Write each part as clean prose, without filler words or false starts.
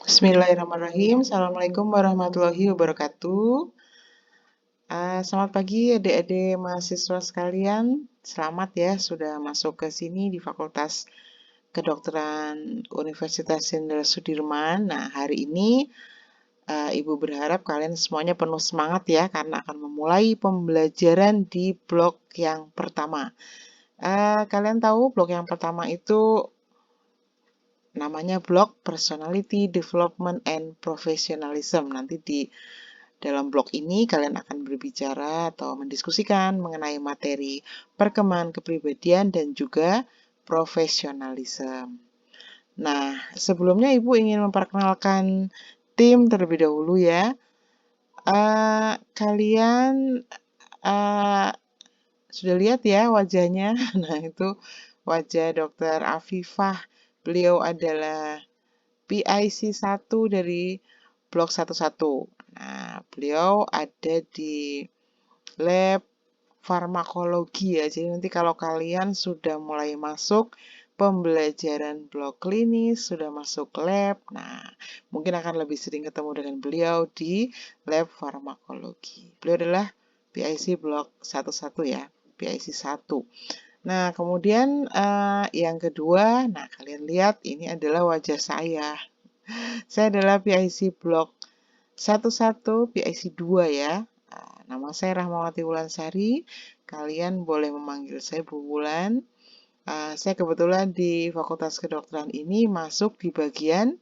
Bismillahirrahmanirrahim. Assalamualaikum warahmatullahi wabarakatuh. Selamat pagi adik-adik mahasiswa sekalian. Selamat ya sudah masuk ke sini di Fakultas Kedokteran Universitas Jenderal Sudirman. Nah, hari ini Ibu berharap kalian semuanya penuh semangat ya karena akan memulai pembelajaran di blok yang pertama. Kalian tahu blok yang pertama itu namanya blok Personality Development and Professionalism. Nanti di dalam blog ini kalian akan berbicara atau mendiskusikan mengenai materi perkembangan kepribadian dan juga profesionalisme. Nah, sebelumnya Ibu ingin memperkenalkan tim terlebih dahulu ya. Kalian sudah lihat ya wajahnya? Nah, itu wajah Dr. Afifah. Beliau adalah PIC 1 dari blok 11. Nah, beliau ada di lab farmakologi ya. Jadi nanti kalau kalian sudah mulai masuk pembelajaran blok klinis, sudah masuk lab, nah mungkin akan lebih sering ketemu dengan beliau di lab farmakologi. Beliau adalah PIC blok 11 ya, PIC 1. Nah, kemudian yang kedua, nah kalian lihat ini adalah wajah saya. Saya adalah PIC blok 11, PIC 2 ya. Nama saya Rahmawati Wulansari. Kalian boleh memanggil saya Bu Wulan. Saya kebetulan di Fakultas Kedokteran ini masuk di bagian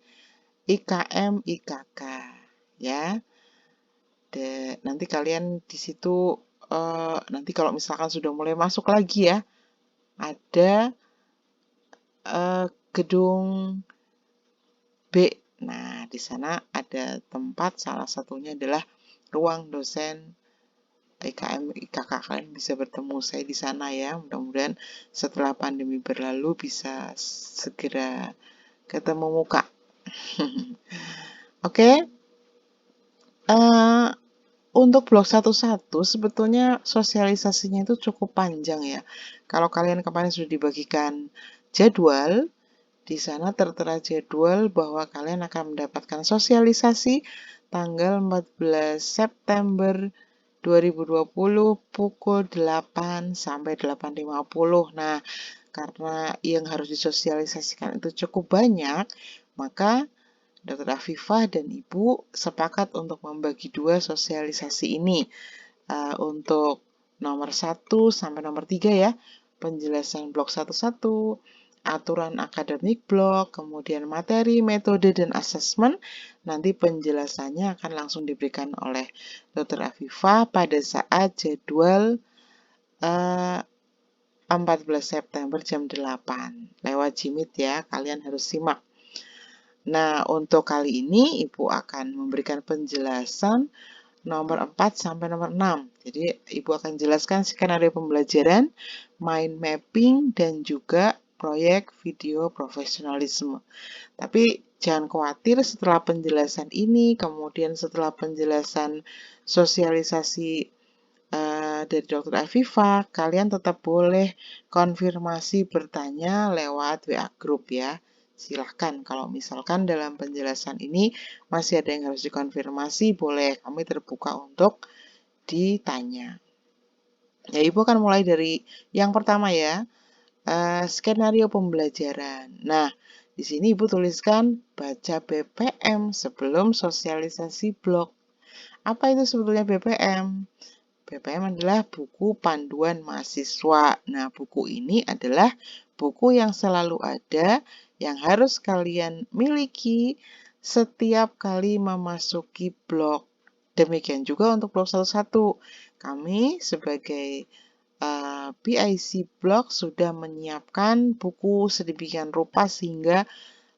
IKM IKK ya. Nanti kalian di situ nanti kalau misalkan sudah mulai masuk lagi ya, ada gedung B. Nah, di sana ada tempat, salah satunya adalah ruang dosen IKM IKK. Kalian bisa bertemu saya di sana ya. Mudah-mudahan setelah pandemi berlalu bisa segera ketemu muka. Oke. Untuk blok 11 sebetulnya sosialisasinya itu cukup panjang ya. Kalau kalian kemarin sudah dibagikan jadwal, di sana tertera jadwal bahwa kalian akan mendapatkan sosialisasi tanggal 14 September 2020 pukul 8 sampai 8.50. Nah, karena yang harus disosialisasikan itu cukup banyak, maka Dr. Afifah dan Ibu sepakat untuk membagi dua sosialisasi ini. Untuk nomor 1 sampai nomor 3 ya, penjelasan blok 11, aturan akademik blok, kemudian materi, metode, dan asesmen. Nanti penjelasannya akan langsung diberikan oleh Dr. Afifah pada saat jadwal 14 September jam 8 lewat Jimit ya, kalian harus simak. Nah, untuk kali ini Ibu akan memberikan penjelasan nomor 4 sampai nomor 6. Jadi, Ibu akan jelaskan skenario pembelajaran, mind mapping, dan juga proyek video profesionalisme. Tapi jangan khawatir setelah penjelasan ini, kemudian setelah penjelasan sosialisasi dari Dr. Afifah, kalian tetap boleh konfirmasi bertanya lewat WA Group ya. Silahkan kalau misalkan dalam penjelasan ini masih ada yang harus dikonfirmasi, boleh, kami terbuka untuk ditanya. Ya, Ibu akan mulai dari yang pertama ya, skenario pembelajaran. Nah, di sini Ibu tuliskan baca BPM sebelum sosialisasi blog. Apa itu sebetulnya BPM? BPM adalah buku panduan mahasiswa. Nah, buku ini adalah buku yang selalu ada, yang harus kalian miliki setiap kali memasuki blog. Demikian juga untuk blog 11. Kami sebagai PIC blog sudah menyiapkan buku sedemikian rupa sehingga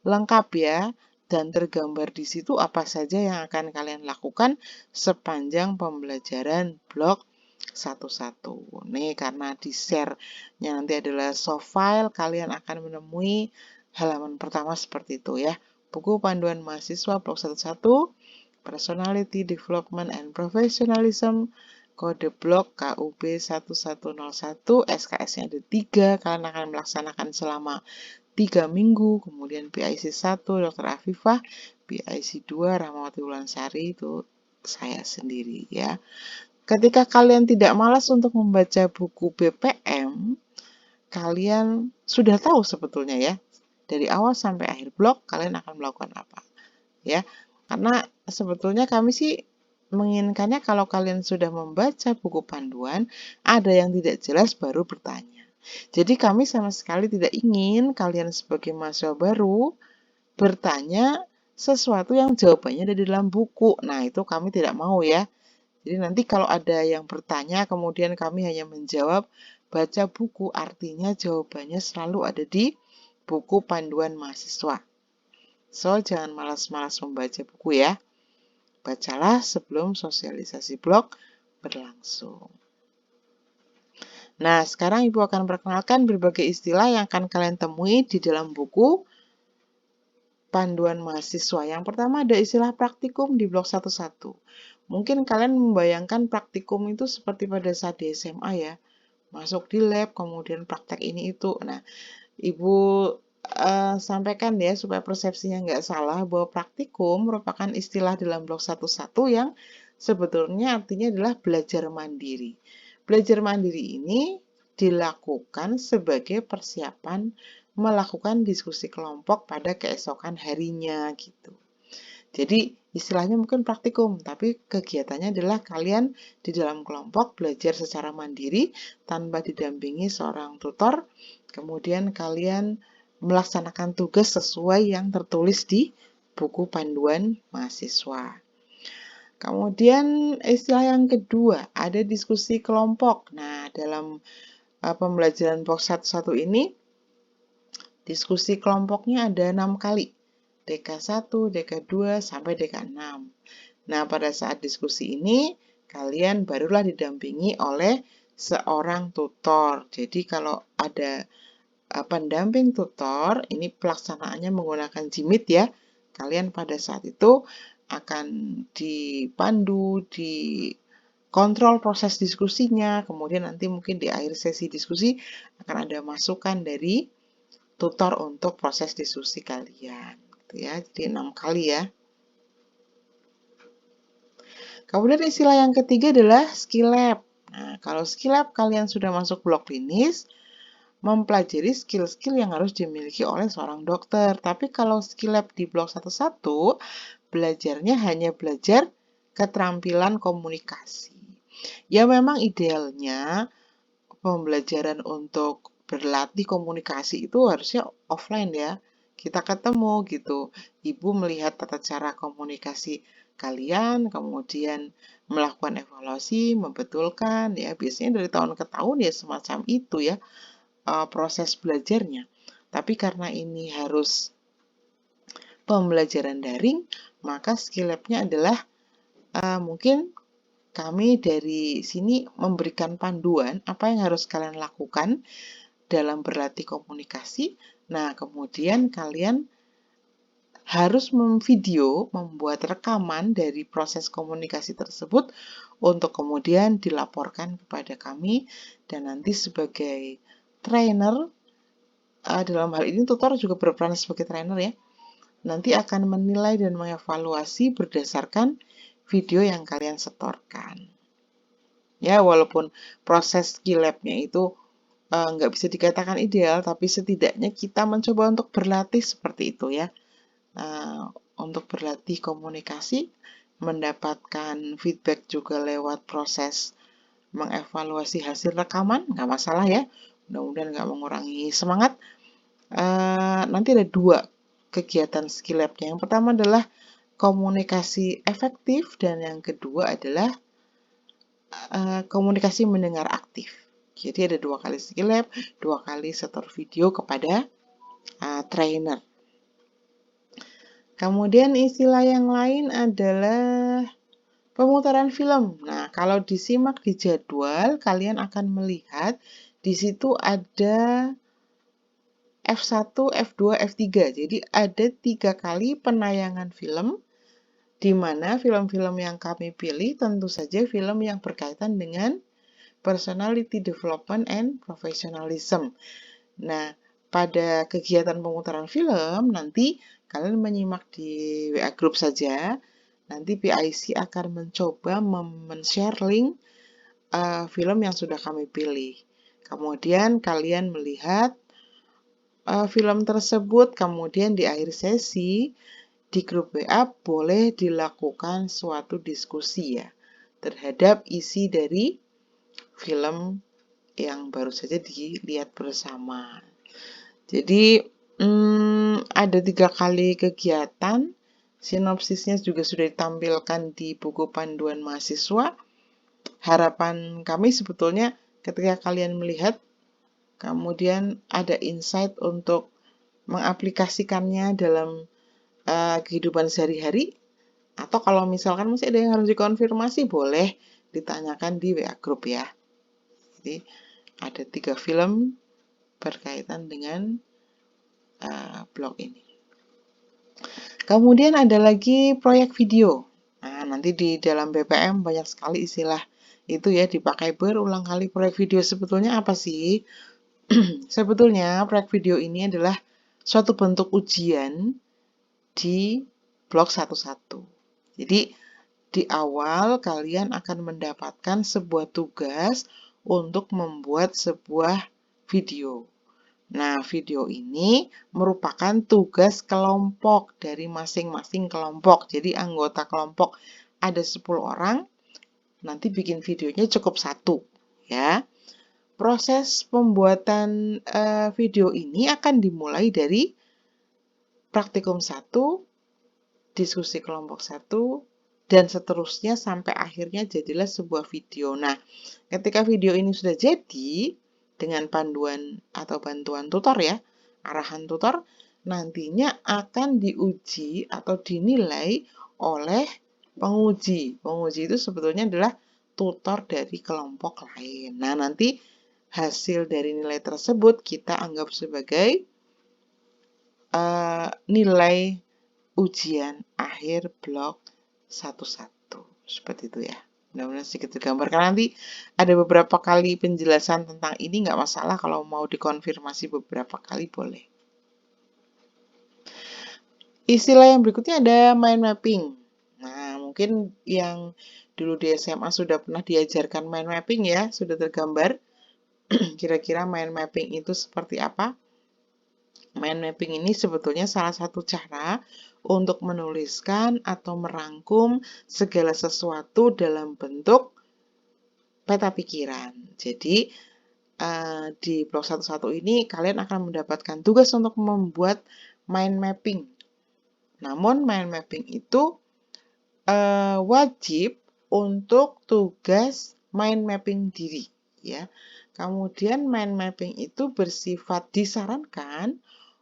lengkap ya, dan tergambar di situ apa saja yang akan kalian lakukan sepanjang pembelajaran blok 11. Nih, karena di share-nya nanti adalah soft file, kalian akan menemui halaman pertama seperti itu ya. Buku panduan mahasiswa blok 11, Personality Development and Professionalism, kode blok KUB 1101, SKS-nya ada 3, kalian akan melaksanakan selama 3 minggu, kemudian PIC 1 Dr. Afifah, PIC 2 Rahmawati Wulansari, itu saya sendiri ya. Ketika kalian tidak malas untuk membaca buku BPM, kalian sudah tahu sebetulnya ya, dari awal sampai akhir blog kalian akan melakukan apa ya. Karena sebetulnya kami sih menginginkannya kalau kalian sudah membaca buku panduan, ada yang tidak jelas baru bertanya. Jadi kami sama sekali tidak ingin kalian sebagai mahasiswa baru bertanya sesuatu yang jawabannya ada di dalam buku. Nah, itu kami tidak mau ya. Jadi nanti kalau ada yang bertanya kemudian kami hanya menjawab baca buku, artinya jawabannya selalu ada di buku panduan mahasiswa. So, jangan malas-malas membaca buku ya. Bacalah sebelum sosialisasi blog berlangsung. Nah, sekarang Ibu akan perkenalkan berbagai istilah yang akan kalian temui di dalam buku panduan mahasiswa. Yang pertama ada istilah praktikum di blok 11. Mungkin kalian membayangkan praktikum itu seperti pada saat di SMA ya. Masuk di lab, kemudian praktek ini itu. Nah, Ibu sampaikan ya supaya persepsinya nggak salah bahwa praktikum merupakan istilah dalam blok 11 yang sebetulnya artinya adalah belajar mandiri. Belajar mandiri ini dilakukan sebagai persiapan melakukan diskusi kelompok pada keesokan harinya gitu. Jadi istilahnya mungkin praktikum, tapi kegiatannya adalah kalian di dalam kelompok belajar secara mandiri tanpa didampingi seorang tutor. Kemudian kalian melaksanakan tugas sesuai yang tertulis di buku panduan mahasiswa. Kemudian istilah yang kedua, ada diskusi kelompok. Nah, dalam pembelajaran box 11 ini, diskusi kelompoknya ada 6 kali. DK1, DK2, sampai DK6. Nah, pada saat diskusi ini, kalian barulah didampingi oleh seorang tutor. Jadi, kalau ada pendamping tutor, ini pelaksanaannya menggunakan Jimit ya. Kalian pada saat itu akan dipandu, dikontrol proses diskusinya, kemudian nanti mungkin di akhir sesi diskusi akan ada masukan dari tutor untuk proses diskusi kalian. Ya, jadi 6 kali ya. Kemudian istilah yang ketiga adalah skill lab. Nah, kalau skill lab kalian sudah masuk blok klinis, mempelajari skill-skill yang harus dimiliki oleh seorang dokter. Tapi kalau skill lab di blok 11, belajarnya hanya belajar keterampilan komunikasi. Ya memang idealnya pembelajaran untuk berlatih komunikasi itu harusnya offline ya. Kita ketemu gitu. Ibu melihat tata cara komunikasi kalian, kemudian melakukan evaluasi, membetulkan ya. Biasanya dari tahun ke tahun ya semacam itu ya proses belajarnya. Tapi karena ini harus pembelajaran daring, maka skill lab-nya adalah mungkin kami dari sini memberikan panduan apa yang harus kalian lakukan dalam berlatih komunikasi. Nah, kemudian kalian harus membuat rekaman dari proses komunikasi tersebut untuk kemudian dilaporkan kepada kami dan nanti sebagai trainer, dalam hal ini tutor juga berperan sebagai trainer ya, nanti akan menilai dan mengevaluasi berdasarkan video yang kalian setorkan. Ya, walaupun proses skill lab-nya itu nggak bisa dikatakan ideal, tapi setidaknya kita mencoba untuk berlatih seperti itu ya. Untuk berlatih komunikasi, mendapatkan feedback juga lewat proses mengevaluasi hasil rekaman, nggak masalah ya. Mudah-mudahan nggak mengurangi semangat. Nanti ada 2 kegiatan skill lab-nya. Yang pertama adalah komunikasi efektif dan yang kedua adalah komunikasi mendengar aktif. Jadi ada 2 kali skill lab, 2 kali setor video kepada trainer. Kemudian istilah yang lain adalah pemutaran film. Nah, kalau disimak di jadwal, kalian akan melihat di situ ada F1, F2, F3. Jadi ada 3 kali penayangan film, di mana film-film yang kami pilih tentu saja film yang berkaitan dengan personality development and professionalism. Nah, pada kegiatan pemutaran film, nanti kalian menyimak di WA Group saja. Nanti PIC akan mencoba men-share link film yang sudah kami pilih. Kemudian kalian melihat film tersebut, kemudian di akhir sesi di grup WA boleh dilakukan suatu diskusi ya terhadap isi dari film yang baru saja dilihat bersama. Jadi ada 3 kali kegiatan, sinopsisnya juga sudah ditampilkan di buku panduan mahasiswa. Harapan kami sebetulnya ketika kalian melihat, kemudian ada insight untuk mengaplikasikannya dalam kehidupan sehari-hari, atau kalau misalkan masih ada yang harus dikonfirmasi, boleh ditanyakan di WA Group ya. Jadi ada 3 film berkaitan dengan blog ini. Kemudian ada lagi proyek video. Nah, nanti di dalam BPM banyak sekali istilah itu ya dipakai berulang kali. Proyek video sebetulnya apa sih? Sebetulnya proyek video ini adalah suatu bentuk ujian di blog 11. Jadi di awal kalian akan mendapatkan sebuah tugas untuk membuat sebuah video. Nah, video ini merupakan tugas kelompok dari masing-masing kelompok. Jadi anggota kelompok ada 10 orang, nanti bikin videonya cukup 1 ya. Proses pembuatan video ini akan dimulai dari praktikum 1, diskusi kelompok 1, dan seterusnya sampai akhirnya jadilah sebuah video. Nah, ketika video ini sudah jadi, dengan panduan atau bantuan tutor ya, arahan tutor, nantinya akan diuji atau dinilai oleh penguji. Penguji itu sebetulnya adalah tutor dari kelompok lain. Nah, nanti hasil dari nilai tersebut kita anggap sebagai nilai ujian akhir blok 11. Seperti itu ya. Mudah-mudahan sedikit tergambarkan. Nanti ada beberapa kali penjelasan tentang ini, nggak masalah kalau mau dikonfirmasi beberapa kali boleh. Istilah yang berikutnya ada mind mapping. Nah, mungkin yang dulu di SMA sudah pernah diajarkan mind mapping ya, sudah tergambar. Kira-kira mind mapping itu seperti apa? Mind mapping ini sebetulnya salah satu cara untuk menuliskan atau merangkum segala sesuatu dalam bentuk peta pikiran. Jadi, di blog 11 ini kalian akan mendapatkan tugas untuk membuat mind mapping. Namun, mind mapping itu wajib untuk tugas mind mapping diri. Ya. Kemudian, mind mapping itu bersifat disarankan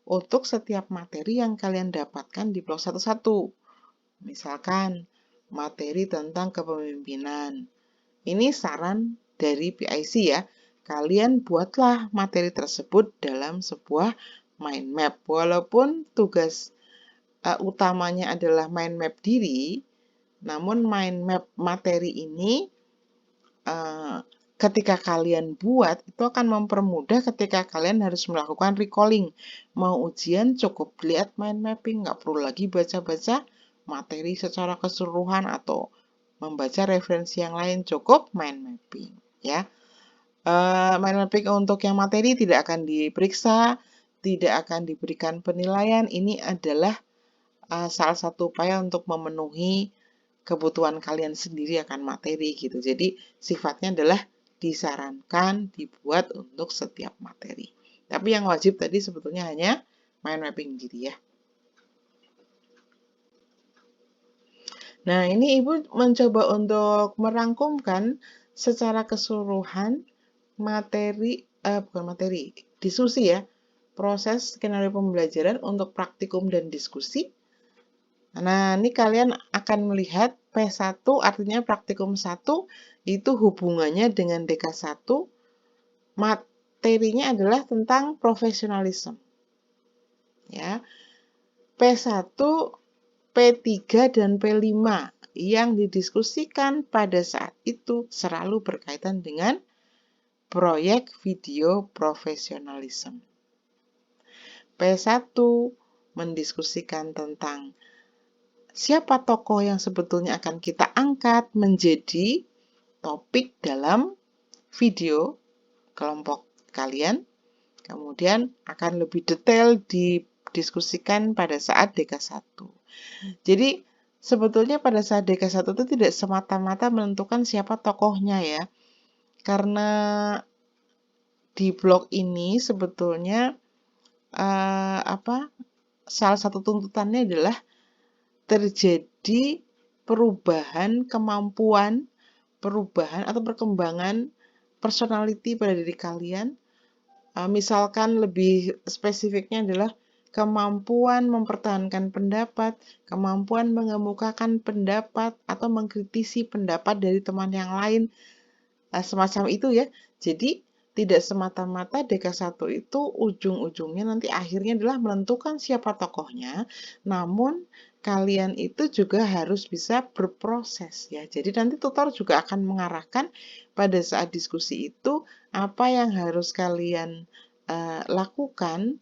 untuk setiap materi yang kalian dapatkan di blog 11. Misalkan, materi tentang kepemimpinan. Ini saran dari PIC ya. Kalian buatlah materi tersebut dalam sebuah mind map. Walaupun tugas utamanya adalah mind map diri, namun mind map materi ini ketika kalian buat, itu akan mempermudah ketika kalian harus melakukan recalling. Mau ujian cukup lihat mind mapping, nggak perlu lagi baca-baca materi secara keseluruhan atau membaca referensi yang lain, cukup mind mapping. Ya. Mind mapping untuk yang materi tidak akan diperiksa, tidak akan diberikan penilaian. Ini adalah salah satu upaya untuk memenuhi kebutuhan kalian sendiri akan materi gitu. Jadi sifatnya adalah disarankan dibuat untuk setiap materi. Tapi yang wajib tadi sebetulnya hanya mind mapping diri ya. Nah, ini Ibu mencoba untuk merangkumkan secara keseluruhan diskusi ya, proses skenario pembelajaran untuk praktikum dan diskusi. Nah, ini kalian akan melihat P1 artinya praktikum 1 itu hubungannya dengan DK1. Materinya adalah tentang profesionalisme. Ya. P1, P3, dan P5 yang didiskusikan pada saat itu selalu berkaitan dengan proyek video profesionalisme. P1 mendiskusikan tentang siapa tokoh yang sebetulnya akan kita angkat menjadi topik dalam video kelompok kalian. Kemudian akan lebih detail didiskusikan pada saat DK1. Jadi sebetulnya pada saat DK1 itu tidak semata-mata menentukan siapa tokohnya ya. Karena di blog ini sebetulnya salah satu tuntutannya adalah terjadi perubahan kemampuan, perubahan atau perkembangan personality pada diri kalian. Misalkan lebih spesifiknya adalah kemampuan mempertahankan pendapat, kemampuan mengemukakan pendapat, atau mengkritisi pendapat dari teman yang lain, semacam itu ya. Jadi tidak semata-mata DK1 itu ujung-ujungnya nanti akhirnya adalah menentukan siapa tokohnya, namun kalian itu juga harus bisa berproses ya. Jadi nanti tutor juga akan mengarahkan pada saat diskusi itu apa yang harus kalian lakukan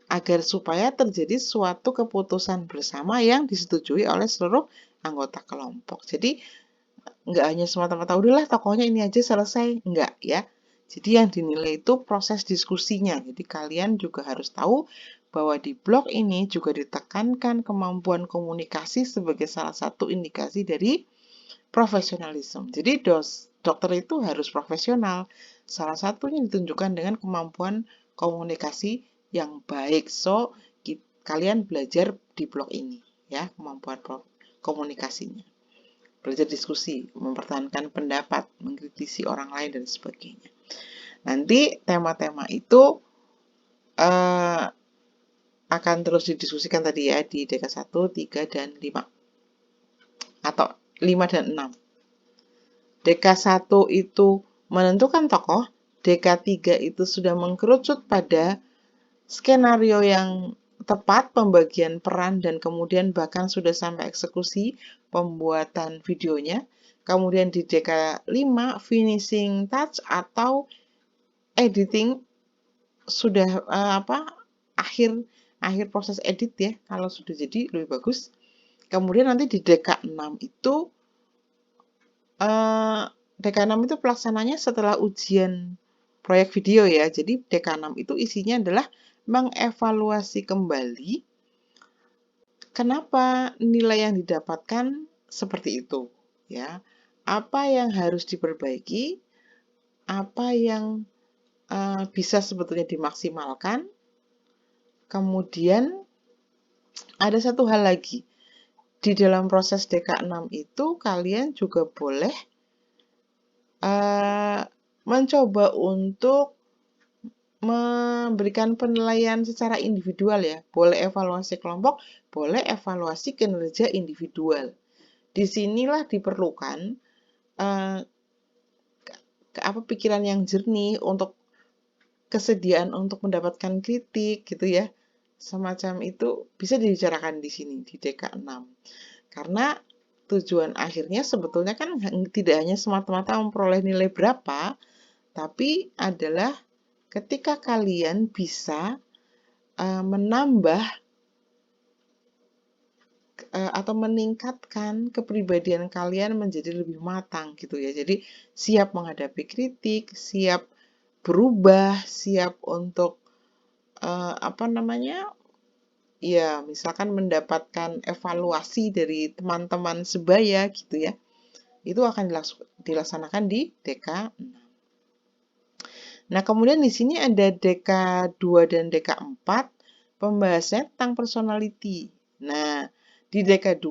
agar supaya terjadi suatu keputusan bersama yang disetujui oleh seluruh anggota kelompok. Jadi nggak hanya semata-mata udahlah tokohnya ini aja selesai, enggak ya. Jadi yang dinilai itu proses diskusinya. Jadi kalian juga harus tahu bahwa di blog ini juga ditekankan kemampuan komunikasi sebagai salah satu indikasi dari profesionalisme. Jadi dokter itu harus profesional. Salah satunya ditunjukkan dengan kemampuan komunikasi yang baik. So, kalian belajar di blog ini ya, kemampuan komunikasinya. Belajar diskusi, mempertahankan pendapat, mengkritisi orang lain, dan sebagainya. Nanti tema-tema itu akan terus didiskusikan tadi ya di DK1, 3, dan 5. Atau 5 dan 6. DK1 itu menentukan tokoh, DK3 itu sudah mengkerucut pada skenario yang tepat, pembagian peran, dan kemudian bahkan sudah sampai eksekusi pembuatan videonya. Kemudian di DK5 finishing touch atau editing sudah akhir proses edit ya, kalau sudah jadi lebih bagus. Kemudian nanti di DK6 itu DK6 itu pelaksananya setelah ujian proyek video ya. Jadi DK6 itu isinya adalah mengevaluasi kembali kenapa nilai yang didapatkan seperti itu ya. Apa yang harus diperbaiki, apa yang bisa sebetulnya dimaksimalkan. Kemudian ada satu hal lagi. Di dalam proses DK6 itu kalian juga boleh mencoba untuk memberikan penilaian secara individual ya. Boleh evaluasi kelompok, boleh evaluasi kinerja individual. Disinilah diperlukan pikiran yang jernih, untuk kesediaan untuk mendapatkan kritik gitu ya. Semacam itu bisa dibicarakan di sini di DK6. Karena tujuan akhirnya sebetulnya kan tidak hanya semata-mata memperoleh nilai berapa, tapi adalah ketika kalian bisa menambah atau meningkatkan kepribadian kalian menjadi lebih matang gitu ya. Jadi siap menghadapi kritik, siap berubah, siap untuk ya misalkan mendapatkan evaluasi dari teman-teman sebaya gitu ya. Itu akan dilaksanakan di DK6. Nah, kemudian di sini ada DK2 dan DK4, pembahasannya tentang personality. Nah, di DK2,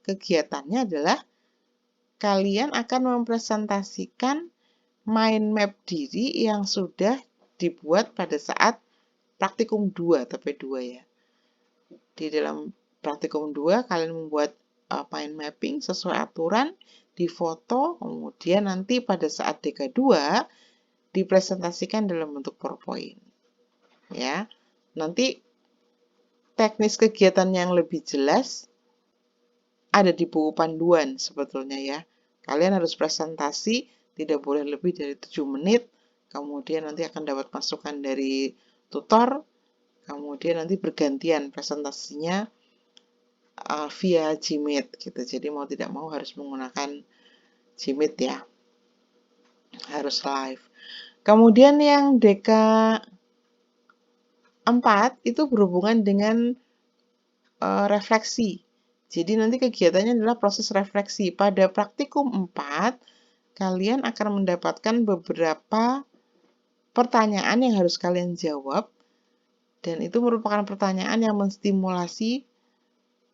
kegiatannya adalah kalian akan mempresentasikan mind map diri yang sudah dibuat pada saat praktikum 2, TP2 ya. Di dalam praktikum 2, kalian membuat mind mapping sesuai aturan, difoto, kemudian nanti pada saat DK2, dipresentasikan dalam bentuk PowerPoint. Ya. Nanti teknis kegiatan yang lebih jelas ada di buku panduan sebetulnya ya. Kalian harus presentasi, tidak boleh lebih dari 7 menit. Kemudian nanti akan dapat masukan dari tutor. kemudian nanti bergantian presentasinya via Gmeet gitu. Jadi mau tidak mau harus menggunakan Gmeet ya, harus live. Kemudian yang DK 4 itu berhubungan dengan refleksi. Jadi nanti kegiatannya adalah proses refleksi. Pada praktikum 4, kalian akan mendapatkan beberapa pertanyaan yang harus kalian jawab, dan itu merupakan pertanyaan yang menstimulasi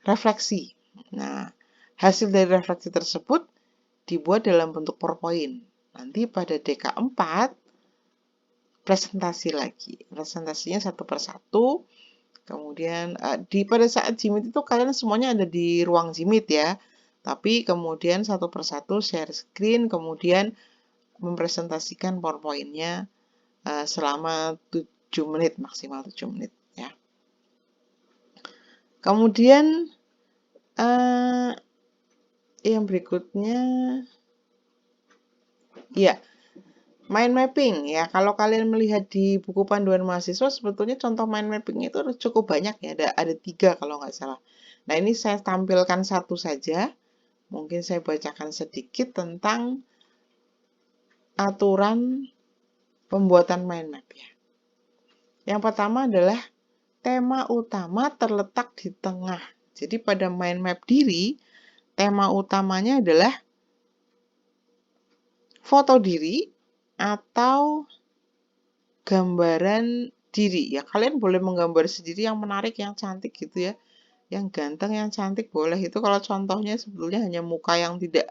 refleksi. Nah, hasil dari refleksi tersebut dibuat dalam bentuk PowerPoint. Nanti pada DK 4, presentasi lagi. Presentasinya satu persatu. Kemudian pada saat Gmeet itu kalian semuanya ada di ruang Gmeet ya. Tapi kemudian satu persatu share screen, kemudian mempresentasikan PowerPoint-nya selama 7 menit, maksimal 7 menit ya. Kemudian yang berikutnya ya, mind mapping ya. Kalau kalian melihat di buku panduan mahasiswa, sebetulnya contoh mind mapping itu cukup banyak ya. Ada 3 kalau nggak salah. Nah, ini saya tampilkan satu saja. Mungkin saya bacakan sedikit tentang aturan pembuatan mind map ya. Yang pertama adalah tema utama terletak di tengah. Jadi pada mind map diri, tema utamanya adalah foto diri atau gambaran diri. Ya, kalian boleh menggambar sendiri yang menarik, yang cantik gitu ya. Yang ganteng, yang cantik boleh. Itu kalau contohnya sebetulnya hanya muka yang tidak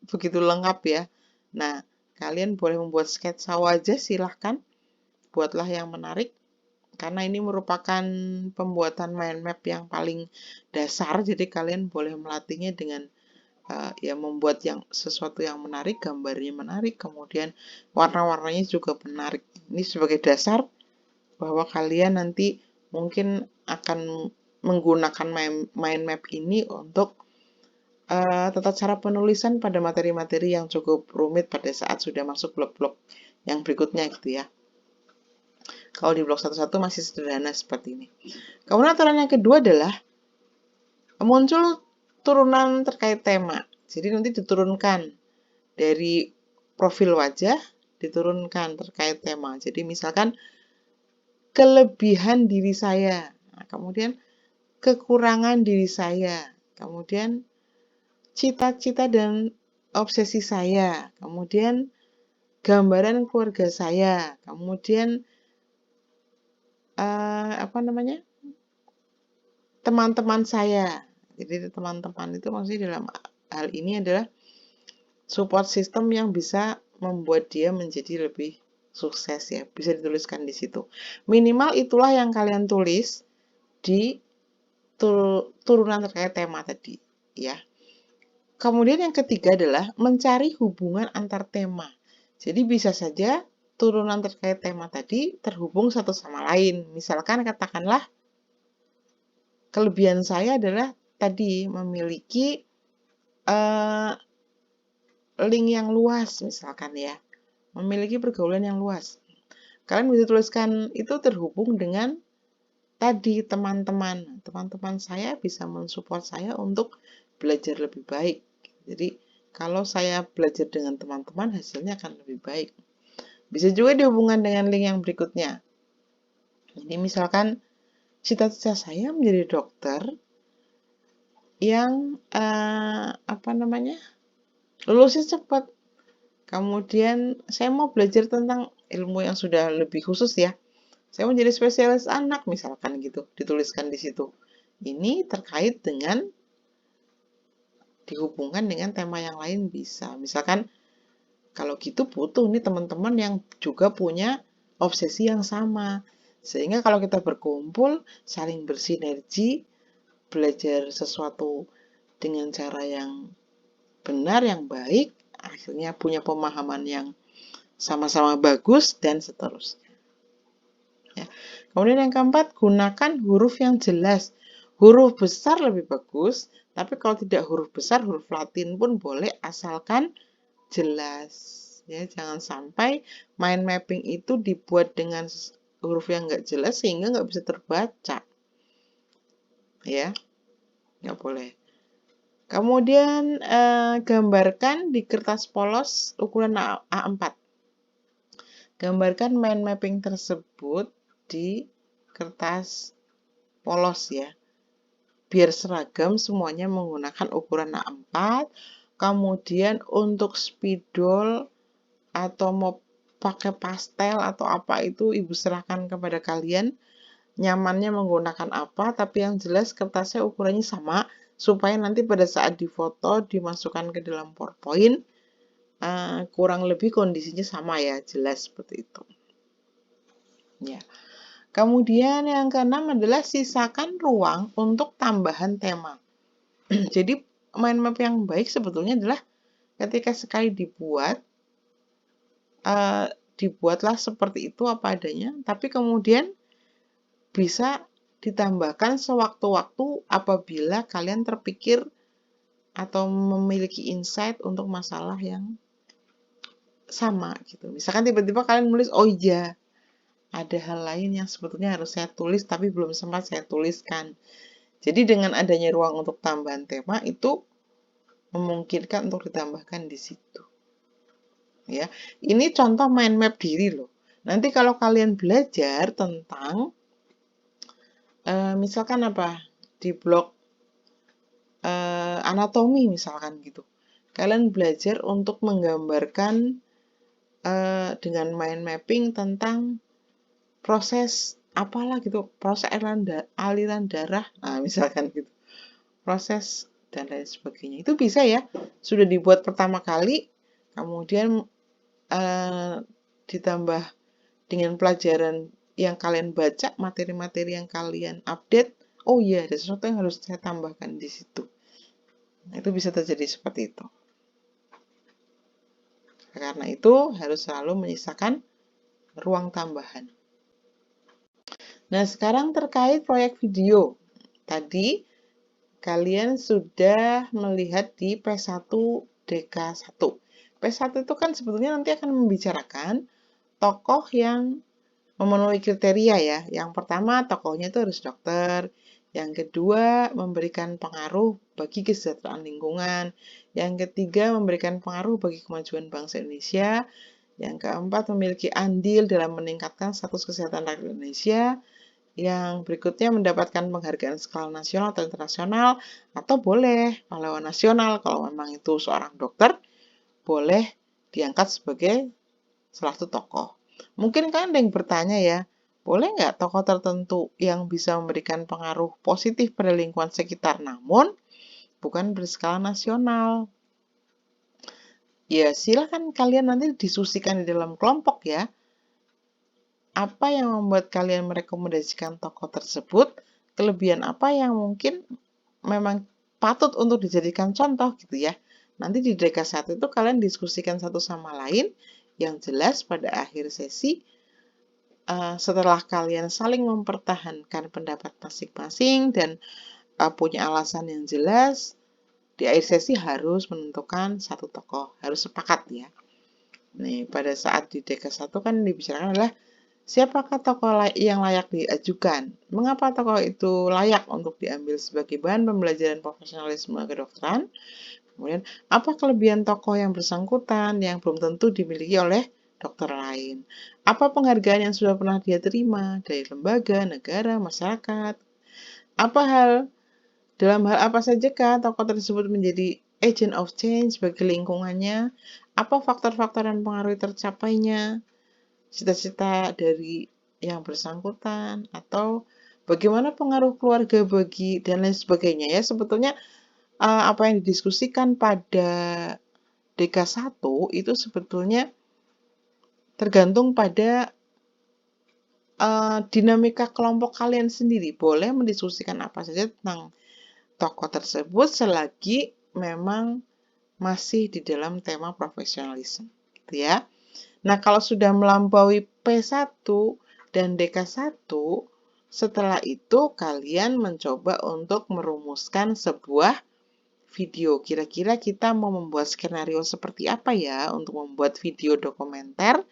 begitu lengkap ya. Nah, kalian boleh membuat sketsa wajah, silahkan. Buatlah yang menarik. Karena ini merupakan pembuatan mind map yang paling dasar, jadi kalian boleh melatihnya dengan ya membuat sesuatu yang menarik, gambarnya menarik, kemudian warna-warnanya juga menarik. Ini sebagai dasar bahwa kalian nanti mungkin akan menggunakan mind map ini untuk tata cara penulisan pada materi-materi yang cukup rumit pada saat sudah masuk blok-blok yang berikutnya gitu ya. Kalau di blok 1.1 masih sederhana seperti ini. Kemudian aturan yang kedua adalah muncul turunan terkait tema. Jadi nanti diturunkan dari profil wajah, diturunkan terkait tema. Jadi misalkan kelebihan diri saya, nah, kemudian kekurangan diri saya, kemudian cita-cita dan obsesi saya, kemudian gambaran keluarga saya, kemudian teman-teman saya. Jadi teman-teman itu maksudnya dalam hal ini adalah support system yang bisa membuat dia menjadi lebih sukses ya. Bisa dituliskan di situ. Minimal itulah yang kalian tulis di turunan terkait tema tadi ya. Kemudian yang ketiga adalah mencari hubungan antar tema. Jadi bisa saja turunan terkait tema tadi terhubung satu sama lain. Misalkan katakanlah kelebihan saya adalah tadi memiliki link yang luas misalkan ya. Memiliki pergaulan yang luas. Kalian bisa tuliskan itu terhubung dengan tadi teman-teman. Teman-teman saya bisa mensupport saya untuk belajar lebih baik. Jadi kalau saya belajar dengan teman-teman hasilnya akan lebih baik. Bisa juga dihubungkan dengan link yang berikutnya. Ini misalkan cita-cita saya menjadi dokter yang lulusnya cepat. Kemudian saya mau belajar tentang ilmu yang sudah lebih khusus ya. Saya menjadi spesialis anak misalkan gitu, dituliskan di situ. Ini terkait dengan dihubungkan dengan tema yang lain bisa. Misalkan kalau gitu butuh nih teman-teman yang juga punya obsesi yang sama. Sehingga kalau kita berkumpul, saling bersinergi, belajar sesuatu dengan cara yang benar, yang baik, akhirnya punya pemahaman yang sama-sama bagus, dan seterusnya. Ya. Kemudian yang keempat, gunakan huruf yang jelas. Huruf besar lebih bagus, tapi kalau tidak huruf besar, huruf Latin pun boleh asalkan jelas. Ya, jangan sampai mind mapping itu dibuat dengan huruf yang nggak jelas sehingga nggak bisa terbaca. Ya, nggak boleh. Kemudian gambarkan di kertas polos ukuran A4. Gambarkan mind mapping tersebut di kertas polos ya. Biar seragam semuanya menggunakan ukuran A4. Kemudian untuk spidol atau mau pakai pastel atau apa itu ibu serahkan kepada kalian. Nyamannya menggunakan apa, tapi yang jelas kertasnya ukurannya sama supaya nanti pada saat difoto dimasukkan ke dalam PowerPoint kurang lebih kondisinya sama ya, jelas seperti itu. Ya. Kemudian yang keenam adalah sisakan ruang untuk tambahan tema. Jadi mind map yang baik sebetulnya adalah ketika sekali dibuat, dibuatlah seperti itu apa adanya, tapi kemudian bisa ditambahkan sewaktu-waktu apabila kalian terpikir atau memiliki insight untuk masalah yang sama gitu. Misalkan tiba-tiba kalian nulis, oh iya, ada hal lain yang sebetulnya harus saya tulis tapi belum sempat saya tuliskan. Jadi dengan adanya ruang untuk tambahan tema itu memungkinkan untuk ditambahkan di situ. Ya, ini contoh mind map diri loh. Nanti kalau kalian belajar tentang misalkan apa di blog anatomi misalkan gitu, kalian belajar untuk menggambarkan dengan mind mapping tentang proses apalah gitu, proses aliran darah, nah misalkan gitu, proses dan lain sebagainya. Itu bisa ya, sudah dibuat pertama kali, kemudian ditambah dengan pelajaran yang kalian baca, materi-materi yang kalian update, oh iya ada sesuatu yang harus saya tambahkan di situ. Nah, itu bisa terjadi seperti itu. Karena itu harus selalu menyisakan ruang tambahan. Nah, sekarang terkait proyek video. Tadi kalian sudah melihat di P1 DK1. P1 itu kan sebetulnya nanti akan membicarakan tokoh yang memenuhi kriteria ya. Yang pertama, tokohnya itu harus dokter. Yang kedua, memberikan pengaruh bagi kesejahteraan lingkungan. Yang ketiga, memberikan pengaruh bagi kemajuan bangsa Indonesia. Yang keempat, memiliki andil dalam meningkatkan status kesehatan rakyat Indonesia. Yang berikutnya, mendapatkan penghargaan skala nasional atau internasional. Atau boleh pahlawan nasional, kalau memang itu seorang dokter, boleh diangkat sebagai salah satu tokoh. Mungkin kan ada yang bertanya ya, boleh nggak tokoh tertentu yang bisa memberikan pengaruh positif pada lingkungan sekitar, namun bukan berskala nasional? Ya, silakan kalian nanti diskusikan di dalam kelompok ya. Apa yang membuat kalian merekomendasikan tokoh tersebut? Kelebihan apa yang mungkin memang patut untuk dijadikan contoh gitu ya. Nanti di DK1 itu kalian diskusikan satu sama lain, yang jelas pada akhir sesi setelah kalian saling mempertahankan pendapat masing-masing dan punya alasan yang jelas, di akhir sesi harus menentukan satu tokoh, harus sepakat ya. Nih, pada saat di DK1 kan dibicarakan adalah siapakah tokoh yang layak diajukan? Mengapa tokoh itu layak untuk diambil sebagai bahan pembelajaran profesionalisme kedokteran? Kemudian, apa kelebihan tokoh yang bersangkutan yang belum tentu dimiliki oleh dokter lain? Apa penghargaan yang sudah pernah dia terima dari lembaga, negara, masyarakat? Dalam hal apa sajakah tokoh tersebut menjadi agent of change bagi lingkungannya? Apa faktor-faktor yang mempengaruhi tercapainya cita-cita dari yang bersangkutan? Atau bagaimana pengaruh keluarga bagi dan lain sebagainya ya? Sebetulnya apa yang didiskusikan pada DK1 itu sebetulnya tergantung pada dinamika kelompok kalian sendiri. Boleh mendiskusikan apa saja tentang tokoh tersebut selagi memang masih di dalam tema profesionalisme, gitu ya. Nah, kalau sudah melampaui P1 dan DK1, setelah itu kalian mencoba untuk merumuskan sebuah video. Kira-kira kita mau membuat skenario seperti apa ya untuk membuat video dokumenter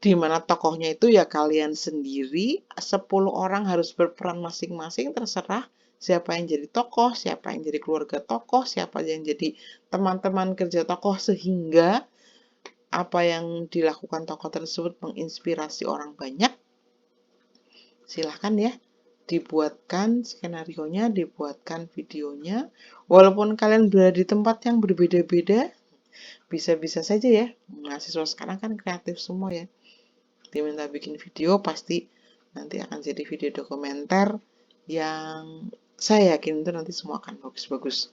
di mana tokohnya itu ya kalian sendiri, 10 orang harus berperan masing-masing, terserah siapa yang jadi tokoh, siapa yang jadi keluarga tokoh, siapa yang jadi teman-teman kerja tokoh, sehingga apa yang dilakukan tokoh tersebut menginspirasi orang banyak. Silahkan ya, dibuatkan skenarionya, dibuatkan videonya, walaupun kalian berada di tempat yang berbeda-beda, bisa-bisa saja ya, mahasiswa sekarang kan kreatif semua ya. Diminta bikin video, pasti nanti akan jadi video dokumenter yang saya yakin itu nanti semua akan bagus-bagus.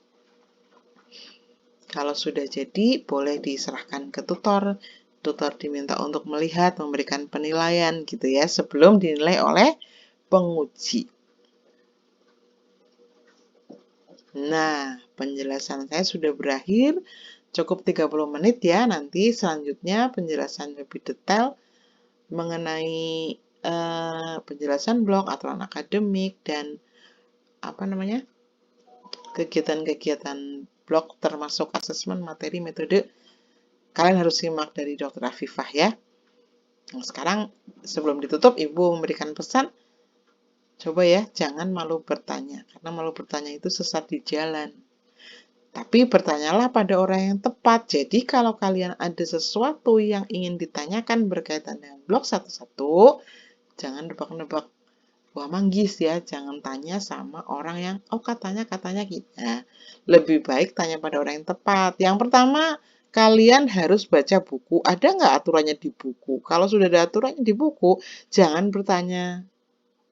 Kalau sudah jadi, boleh diserahkan ke tutor. Tutor diminta untuk melihat, memberikan penilaian gitu ya, sebelum dinilai oleh penguji. Nah, penjelasan saya sudah berakhir. Cukup 30 menit ya, nanti selanjutnya penjelasan lebih detail mengenai penjelasan blog, aturan akademik, dan kegiatan-kegiatan blog termasuk asesmen, materi, metode. Kalian harus simak dari Dr. Afifah ya. Nah, sekarang sebelum ditutup, Ibu memberikan pesan, coba ya jangan malu bertanya, karena malu bertanya itu sesat di jalan. Tapi bertanyalah pada orang yang tepat. Jadi kalau kalian ada sesuatu yang ingin ditanyakan berkaitan dengan blog 11, jangan nebak-nebak. Wah, manggis ya, jangan tanya sama orang yang, oh katanya kita. Lebih baik tanya pada orang yang tepat. Yang pertama, kalian harus baca buku. Ada nggak aturannya di buku? Kalau sudah ada aturannya di buku, jangan bertanya.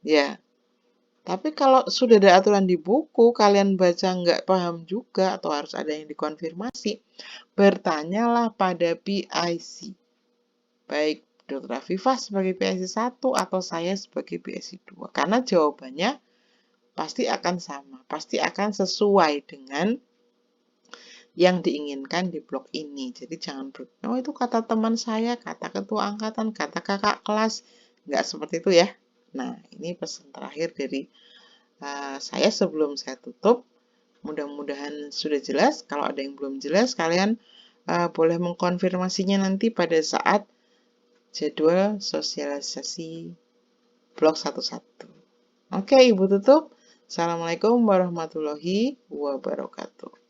Ya, tapi kalau sudah ada aturan di buku, kalian baca nggak paham juga, atau harus ada yang dikonfirmasi, bertanyalah pada PIC. Baik Dr. Afifah sebagai PIC 1 atau saya sebagai PIC 2. Karena jawabannya pasti akan sama, pasti akan sesuai dengan yang diinginkan di blog ini. Jadi jangan oh itu kata teman saya, kata ketua angkatan, kata kakak kelas. Nggak seperti itu ya. Nah, ini pesan terakhir dari saya sebelum saya tutup. Mudah-mudahan sudah jelas. Kalau ada yang belum jelas, kalian boleh mengkonfirmasinya nanti pada saat jadwal sosialisasi blog 11. Oke, Ibu tutup. Assalamualaikum warahmatullahi wabarakatuh.